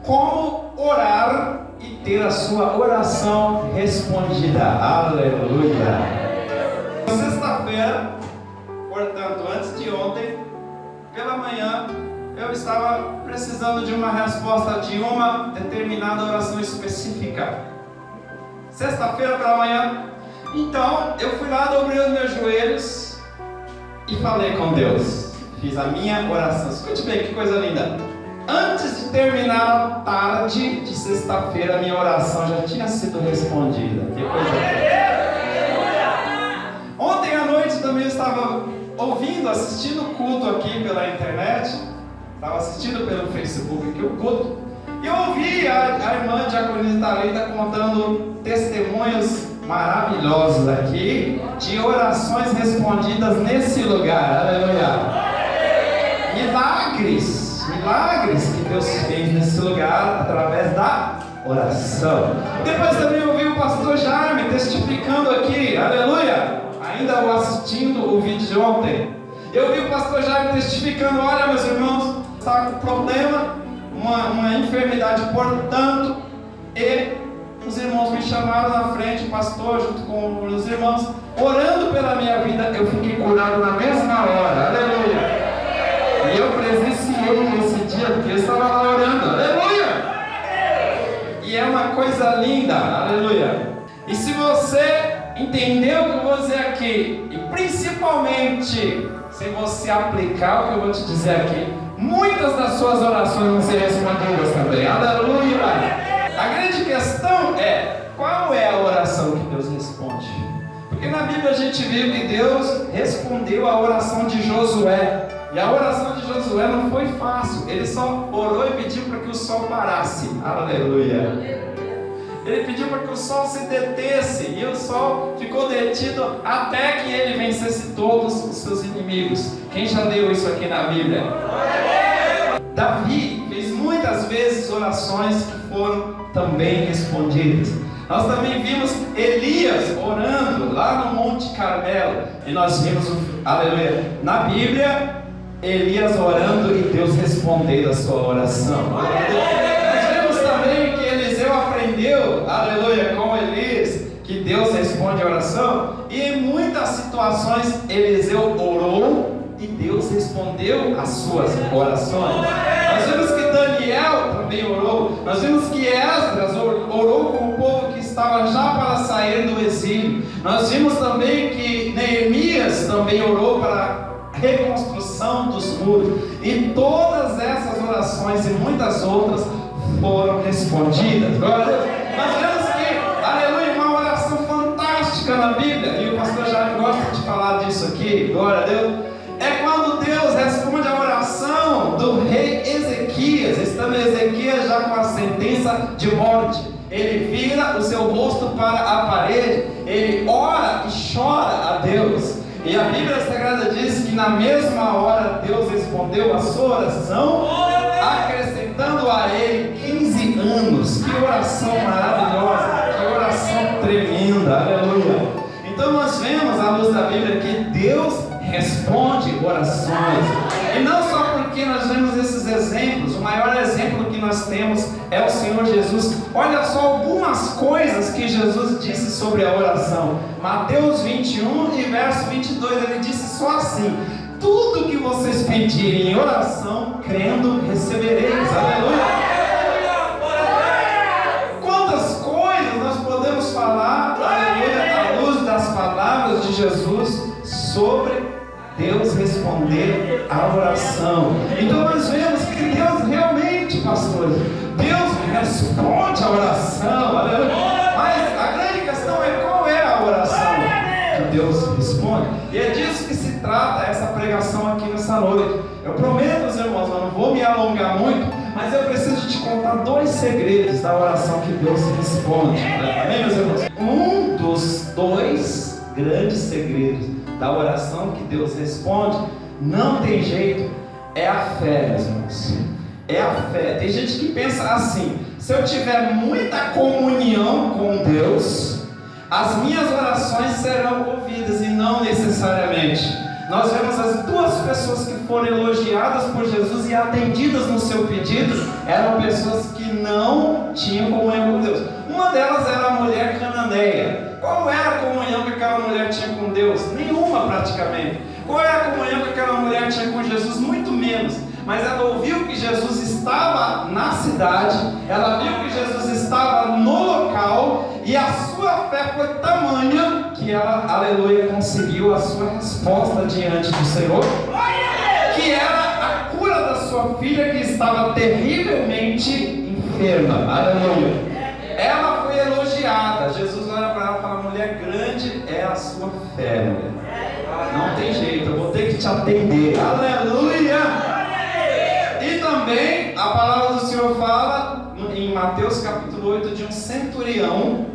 como orar e ter a sua oração respondida. Aleluia! Sexta-feira, portanto, antes de ontem, pela manhã, eu estava precisando de uma resposta de uma determinada oração específica. Sexta-feira pela manhã, então eu fui lá, dobrei os meus joelhos e falei com Deus. Fiz a minha oração. Escute bem, que coisa linda. Antes de terminar a tarde de sexta-feira, a minha oração já tinha sido respondida. Que coisa linda. Ontem à noite também eu estava ouvindo, assistindo o culto aqui pela internet. Estava assistindo pelo Facebook aqui o culto. E eu ouvi a irmã Diaconisa Thalita contando testemunhos maravilhosos aqui de orações respondidas nesse lugar. Aleluia! Milagres que Deus fez nesse lugar através da oração. Depois também eu ouvi o pastor Jaime testificando aqui, aleluia, ainda assistindo o vídeo de ontem. Eu ouvi o pastor Jaime testificando, olha meus irmãos, estava com problema, uma enfermidade, portanto, e os irmãos me chamaram na frente, o pastor junto com os irmãos, orando pela minha vida, eu fiquei curado na mesma hora, aleluia. E eu presenciei esse dia, porque eu estava lá orando, aleluia! E é uma coisa linda, aleluia! E se você entendeu o que eu vou dizer aqui, e principalmente se você aplicar o que eu vou te dizer aqui, muitas das suas orações vão ser respondidas também, aleluia! A grande questão é, qual é a oração que Deus responde? Porque na Bíblia a gente viu que Deus respondeu a oração de Josué. E a oração de Josué não foi fácil. Ele só orou e pediu para que o sol parasse. Aleluia. Ele pediu para que o sol se detesse. E o sol ficou detido até que ele vencesse todos os seus inimigos. Quem já leu isso aqui na Bíblia? Davi fez muitas vezes orações que foram também respondidas. Nós também vimos Elias orando lá no Monte Carmelo. E nós vimos, aleluia, na Bíblia, Elias orando e Deus respondendo a sua oração. Nós vimos também que Eliseu aprendeu, aleluia, com Elias, que Deus responde a oração. E em muitas situações Eliseu orou e Deus respondeu as suas orações. Nós vimos que Daniel também orou. Nós vimos que Esdras orou com o povo que estava já para sair do exílio. Nós vimos também que Neemias também orou para reconstrução dos muros, e todas essas orações e muitas outras foram respondidas. Glória a Deus. Nós vemos que, aleluia, uma oração fantástica na Bíblia, e o pastor Jaime gosta de falar disso aqui, glória a Deus, é quando Deus responde a oração do rei Ezequias, estando Ezequias já com a sentença de morte. Ele vira o seu rosto para a parede, ele ora e chora a Deus. E a Bíblia Sagrada diz que na mesma hora Deus respondeu a sua oração, acrescentando a ele 15 anos. Que oração maravilhosa, que oração tremenda, aleluia. Então nós vemos à luz da Bíblia que Deus responde orações. E não só porque nós vemos esses exemplos, o maior exemplo que nós temos é o Senhor Jesus. Olha só algumas coisas que Jesus disse sobre a oração. Mateus 21 e verso 22, ele disse só assim: tudo que vocês pedirem em oração, crendo, recebereis. Aleluia! Quantas coisas nós podemos falar, aleluia, à luz das palavras de Jesus sobre Deus responder a oração. Então nós vemos que Deus realmente, pastores, Deus responde a oração, aleluia. Mas a grande questão é qual é a oração que Deus responde. E é disso que se trata essa pregação aqui nessa noite. Eu prometo aos irmãos, eu não vou me alongar muito, mas eu preciso te contar 2 segredos da oração que Deus responde. Amém, meus irmãos? Um dos 2 grandes segredos da oração que Deus responde, não tem jeito, é a fé, meus irmãos. É a fé. Tem gente que pensa assim: se eu tiver muita comunhão com Deus, as minhas orações serão ouvidas, e não necessariamente. nós vemos as duas pessoas que foram elogiadas por Jesus e atendidas no seu pedido, eram pessoas que não tinham comunhão com Deus. Uma delas era a mulher cananeia. Qual era a comunhão que aquela mulher tinha com Deus? Nenhuma praticamente. Qual era a comunhão que aquela mulher tinha com Jesus? Muito menos. Mas ela ouviu que Jesus estava na cidade, ela viu que Jesus estava no local, e a sua fé foi tamanha que ela, aleluia, conseguiu a sua resposta diante do Senhor, que era a cura da sua filha que estava terrivelmente enferma. Aleluia. Ela foi elogiada. Jesus olha para ela e fala: mulher, grande é a sua fé, mulher. Não tem jeito, eu vou ter que te atender. Aleluia. E também a palavra do Senhor fala em Mateus capítulo 8 de um centurião,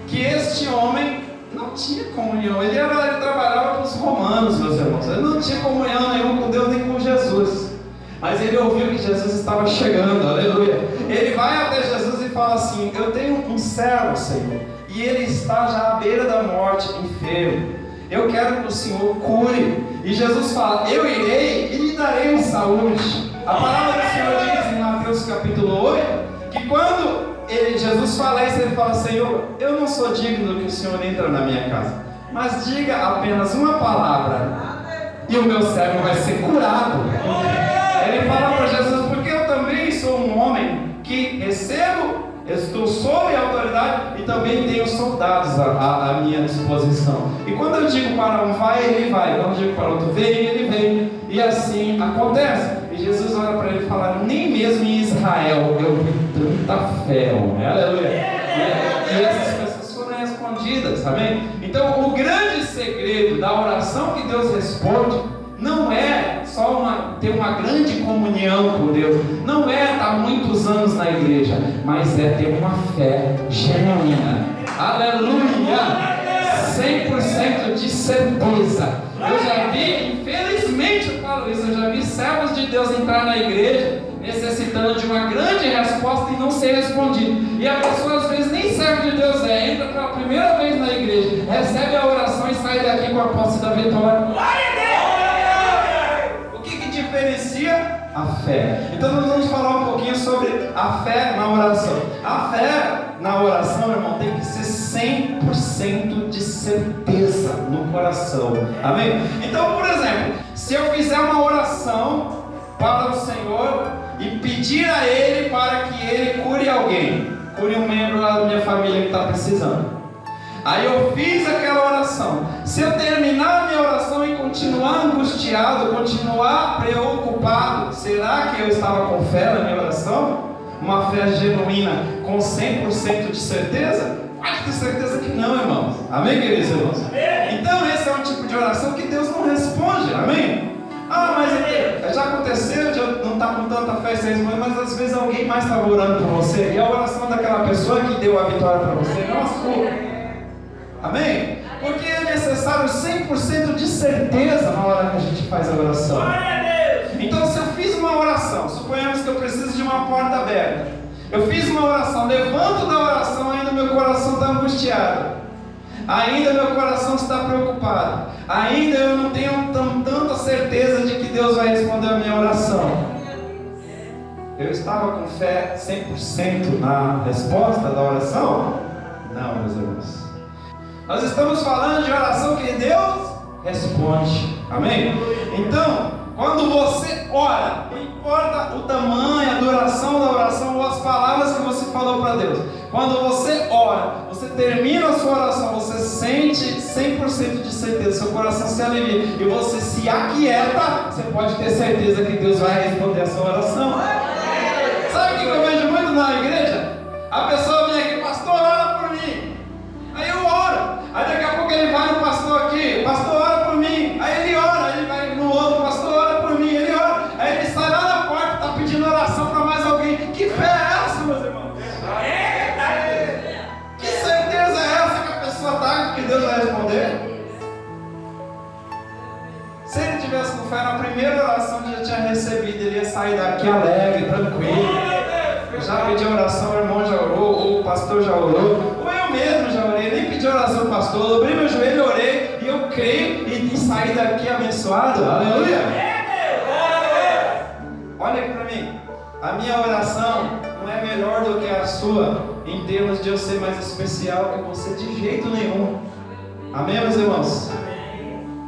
que este homem não tinha comunhão. Ele trabalhava com os romanos, meus irmãos. Ele não tinha comunhão nenhuma com Deus nem com Jesus. Mas ele ouviu que Jesus estava chegando, aleluia. Ele vai até Jesus e fala assim: eu tenho um servo, Senhor, e ele está já à beira da morte, enfermo. Eu quero que o Senhor cure. E Jesus fala: eu irei e lhe darei saúde. A palavra do Senhor diz em Mateus capítulo 8 que quando Jesus fala isso, ele fala: Senhor, eu não sou digno que o Senhor entre na minha casa, mas diga apenas uma palavra e o meu servo vai ser curado. Ele fala para Jesus: porque eu também sou um homem que recebo, estou sob a autoridade e também tenho soldados à minha disposição. E quando eu digo para um vai, ele vai. Quando eu digo para outro vem, ele vem. E assim acontece. E Jesus olha para ele e fala: nem mesmo em Israel eu vi tanta fé, homem. Aleluia. E essas pessoas foram respondidas, amém? Então o grande segredo da oração que Deus responde não é só ter uma grande comunhão com Deus, não é estar muitos anos na igreja, mas é ter uma fé genuína. Aleluia! 100% de certeza. Eu já vi, infelizmente eu falo isso, eu já vi servos de Deus entrar na igreja necessitando de uma grande resposta e não ser respondido. E a pessoa às vezes nem servo de Deus entra pela primeira vez na igreja, recebe a oração e sai daqui com a posse da vitória. O que diferencia? A fé. Então nós vamos falar um pouquinho sobre a fé na oração. A fé na oração, irmão, tem que ser 100% de certeza no coração. Amém? Então, por exemplo, se eu fizer uma oração para o Senhor e pedir a Ele para que Ele cure alguém, cure um membro lá da minha família que está precisando. Aí eu fiz aquela oração. Se eu terminar a minha oração e continuar angustiado, continuar preocupado, será que eu estava com fé na minha oração? Uma fé genuína com 100% de certeza? Pode ter certeza que não, irmãos. Amém, queridos irmãos? Então esse é um tipo de oração que Deus não responde. Amém? Ah, mas já aconteceu de eu não estar com tanta fé e ser respondido, mas às vezes alguém mais estava orando por você e a oração daquela pessoa que deu a vitória para você, não a sua. Amém? Porque é necessário 100% de certeza na hora que a gente faz a oração. Então, se eu fiz uma oração, suponhamos que eu preciso de uma porta aberta. Eu fiz uma oração, levanto da oração, ainda meu coração está angustiado, ainda meu coração está preocupado, ainda eu não tenho tanta certeza de que Deus vai responder a minha oração. Eu estava com fé 100% na resposta da oração? Não, meus irmãos. Nós estamos falando de oração que Deus responde. Amém? Então, quando você ora, não importa o tamanho, a duração da oração ou as palavras que você falou para Deus. Quando você ora, você termina a sua oração, você sente 100% de certeza, seu coração se alivia e você se aquieta, você pode ter certeza que Deus vai responder a sua oração. Sabe o que eu vejo muito na igreja? A pessoa vem aqui: pastor, ora por mim. Aí eu oro. Aí daqui a pouco ele vai no pastor aqui: pastor, ora por mim. Aí ele ora, ele vai no outro: pastor, ora por mim. Ele ora. Aí ele sai lá na porta, está pedindo oração para mais alguém. Que fé é essa, meus irmãos? Que certeza é essa que a pessoa está que Deus vai responder? Se ele tivesse com fé na primeira oração que já tinha recebido, ele ia sair daqui alegre, tranquilo. Eu já pedi oração, o irmão já orou, ou o pastor já orou, ou eu mesmo já orei, nem pedi oração do pastor, eu abri meu joelho, orei, e eu creio e sair daqui abençoado. Aleluia! Olha aqui para mim. A minha oração não é melhor do que a sua em termos de eu ser mais especial que você de jeito nenhum. Amém, meus irmãos?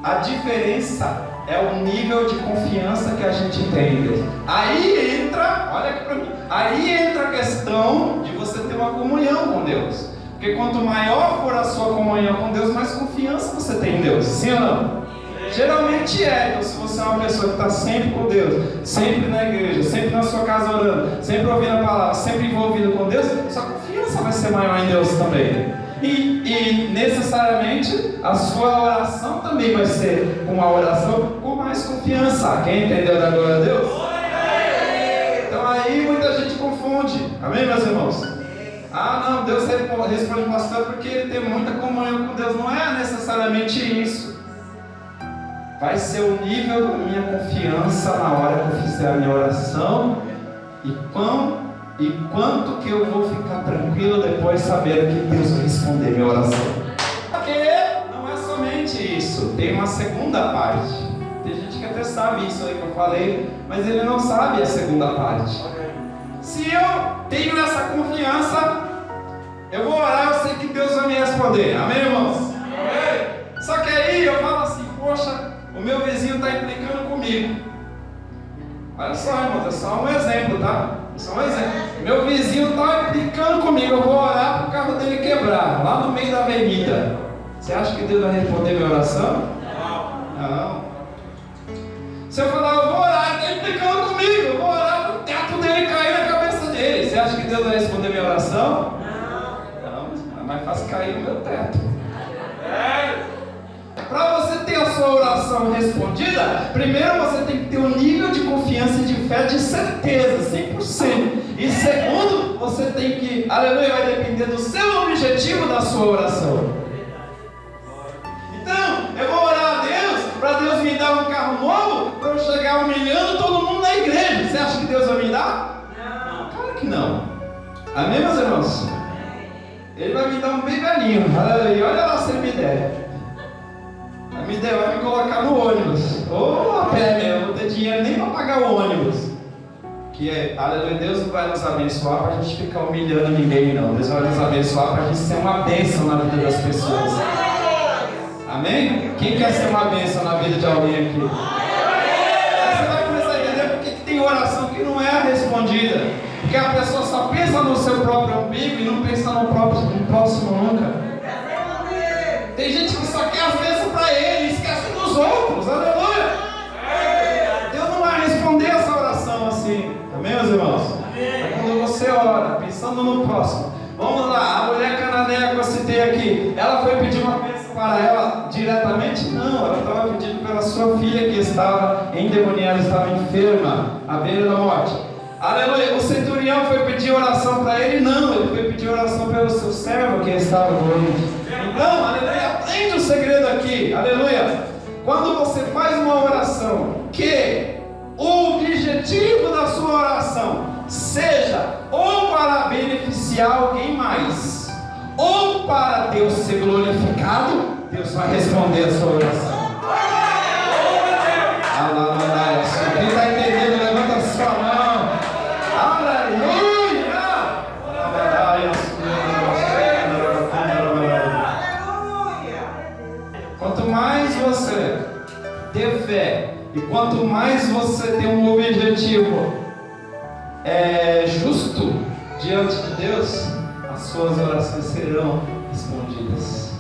A diferença é o nível de confiança que a gente tem em Deus. Aí entra, olha aqui para mim, aí entra a questão de você ter uma comunhão com Deus. Porque quanto maior for a sua comunhão com Deus, mais confiança você tem em Deus. Sim ou não? Geralmente é. Então, se você é uma pessoa que está sempre com Deus, sempre na igreja, sempre na sua casa orando, sempre ouvindo a palavra, sempre envolvido com Deus, sua confiança vai ser maior em Deus também. E necessariamente a sua oração também vai ser uma oração com mais confiança. Quem entendeu da glória a Deus? Então aí muita gente confunde. Amém, meus irmãos? Ah, não, Deus responde o pastor porque ele tem muita comunhão com Deus. Não é necessariamente isso. Vai ser o nível da minha confiança na hora que eu fizer a minha oração e quanto que eu vou ficar tranquilo depois sabendo que Deus vai responder minha oração. Porque não é somente isso, tem uma segunda parte. Tem gente que até sabe isso aí que eu falei, mas ele não sabe a segunda parte. Se eu tenho essa confiança, eu vou orar, eu sei que Deus vai me responder. Amém, irmãos? Amém. Só que aí eu falo assim, poxa, o meu vizinho está implicando comigo. Olha só, irmãos, é só um exemplo, tá? Só um exemplo. Meu vizinho está implicando comigo, eu vou orar para o carro dele quebrar, lá no meio da avenida. Você acha que Deus vai responder minha oração? Não. Se eu falar, eu vou orar, ele está implicando comigo, eu vou orar para o teto dele cair na cabeça dele. Você acha que Deus vai responder minha oração? Não, é mais fácil cair no meu teto. Para você ter a sua oração respondida, primeiro você tem que ter um nível de confiança e de fé de certeza, 100%. E segundo, você tem que, aleluia, vai depender do seu objetivo da sua oração. Então, eu vou orar a Deus, para Deus me dar um carro novo, para eu chegar humilhando todo mundo na igreja. Você acha que Deus vai me dar? Não. Claro que não. Amém, meus irmãos? Ele vai me dar um bem velhinho, aleluia, olha lá se ele me der. Vai me colocar no ônibus. Ou a pé mesmo, eu não tenho dinheiro nem para pagar o ônibus. Que é, aleluia, Deus não vai nos abençoar para a gente ficar humilhando ninguém, não. Deus vai nos abençoar para a gente ser uma bênção na vida das pessoas. Amém? Quem quer ser uma bênção na vida de alguém aqui? Aí você vai começar a entender porque que tem oração que não é respondida. Porque a pessoa só pensa no seu próprio umbigo e não pensa no próximo nunca. Tem gente que só quer as bênçãos para ele e esquece dos outros. Aleluia! Deus não vai responder essa oração assim. Amém, meus irmãos? É quando você ora, pensando no próximo. Vamos lá, a mulher cananeia que eu citei aqui, ela foi pedir uma bênção para ela diretamente? Não, ela estava pedindo pela sua filha que estava endemoniada, estava enferma, à beira da morte. Aleluia, o centurião foi pedir oração para ele? Não, ele foi pedir oração pelo seu servo que estava doente. Então, aleluia, aprende o segredo aqui, aleluia. Quando você faz uma oração, que o objetivo da sua oração seja ou para beneficiar alguém mais, ou para Deus ser glorificado, Deus vai responder a sua oração. Quem está entendendo, levanta a sua mão. Aleluia! Quanto mais você ter fé e quanto mais você ter um objetivo justo diante de Deus, as suas orações serão respondidas.